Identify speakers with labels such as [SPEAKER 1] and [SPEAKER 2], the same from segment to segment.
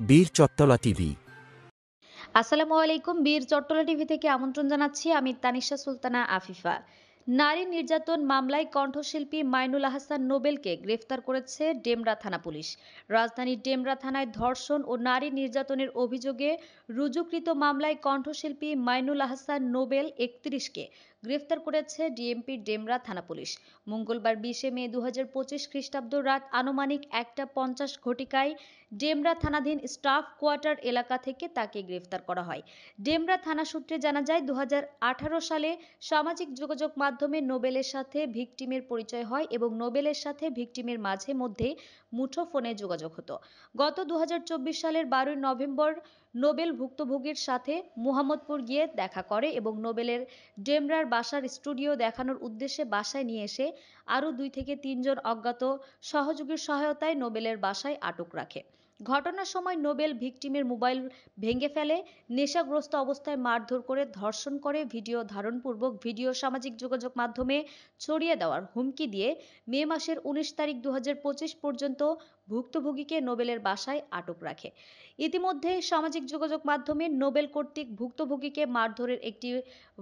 [SPEAKER 1] বীর চট্টলা টিভি।
[SPEAKER 2] আসসালামু আলাইকুম। বীর চট্টলা টিভি থেকে আমন্ত্রণ জানাচ্ছি। আমি তানিশা সুলতানা আফিফা। নারী নির্যাতন মামলায় কণ্ঠশিল্পী মাইনুল আহসান নোবেলকে গ্রেফতার করেছে ডেমরা থানা পুলিশ। রাজধানীর ডেমরা থানায় ধর্ষণ ও নারী নির্যাতনের অভিযোগে রুজুকৃত মামলায় কণ্ঠশিল্পী মাইনুল আহসান নোবেল ৩১কে গ্রেফতার করেছে ডিএমপির ডেমরা থানা পুলিশ। মঙ্গলবার ২০শে মে ২০২৫ খ্রিস্টাব্দ রাত আনুমানিক ১টা ৫০ ঘটিকায় ডেমরা থানাধীন স্টাফ কোয়ার্টার এলাকা থেকে তাকে গ্রেফতার করা হয়। ডেমরা থানা সূত্রে জানা যায় ২০১৮ সালে সামাজিক যোগাযোগ মাধ্যমে নোবেলের সাথে ভিকটিমের পরিচয় হয় এবং নোবেলের সাথে ভিকটিমের মাঝে মধ্যে মুঠোফোনে যোগাযোগ হতো। গত ২০২৪ সালের ১২ নভেম্বর নোবেল ভুক্তভোগীর সাথে মুহাম্মদপুর গিয়ে দেখা করে এবং নোবেলের ডেমরার বাসার স্টুডিও দেখানোর উদ্দেশ্যে বাসায় নিয়ে এসে আরও ২ থেকে ৩ জন অজ্ঞাত সহযোগীর সহায়তায় নোবেলের বাসায় আটক রাখে। ঘটনার সময় নোবেল ভিকটিমের মোবাইল ভেঙে ফেলে, নেশাগ্রস্ত অবস্থায় মারধর করে ধর্ষণ করে ভিডিও ধারণপূর্বক ভিডিও সামাজিক যোগাযোগ মাধ্যমে ছড়িয়ে দেওয়ার হুমকি দিয়ে মে মাসের ১৯ তারিখ ২০২৫ পর্যন্ত ভুক্তভোগীকে নোবেলের বাসায় আটক রাখে। ইতিমধ্যে সামাজিক যোগাযোগ মাধ্যমে নোবেল কর্তৃক ভুক্তভোগীকে মারধরের একটি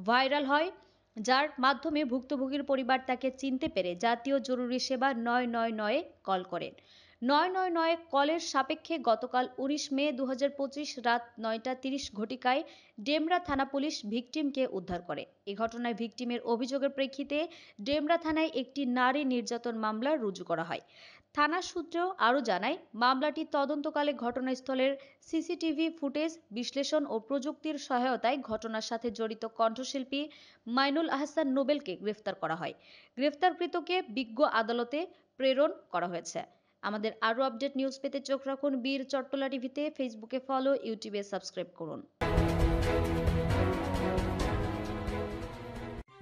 [SPEAKER 2] ভাইরাল হয়, যার মাধ্যমে ভুক্তভোগীর পরিবার তাকে চিনতে পেরে জাতীয় জরুরি সেবা ৯৯৯ কল করেন। ৯৯৯ কলের সাপেক্ষে গতকাল ১৯ মে ২০২৫ রাত ৯টা ৩০ ঘটিকায় ডেমরা থানা পুলিশ ভিকটিমকে উদ্ধার করে। এ ঘটনায় ভিকটিমের অভিযোগের প্রেক্ষিতে ডেমরা থানায় একটি নারী নির্যাতন মামলা রুজু করা হয়। থানা সূত্র আরও জানায়, মামলাটি তদন্তকালে ঘটনাস্থলের সিসিটিভি ফুটেজ বিশ্লেষণ ও প্রযুক্তির সহায়তায় ঘটনার সাথে জড়িত কণ্ঠশিল্পী মাইনুল আহসান নোবেলকে গ্রেফতার করা হয়। গ্রেফতারকৃতকে বিজ্ঞ আদালতে প্রেরণ করা হয়েছে। আমাদের আরও আপডেট নিউজ পেতে চোখ রাখুন বীর চট্টলা টিভিতে। ফেসবুকে ফলো, ইউটিউবে সাবস্ক্রাইব করুন।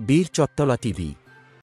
[SPEAKER 1] বীর চট্টলা টিভি।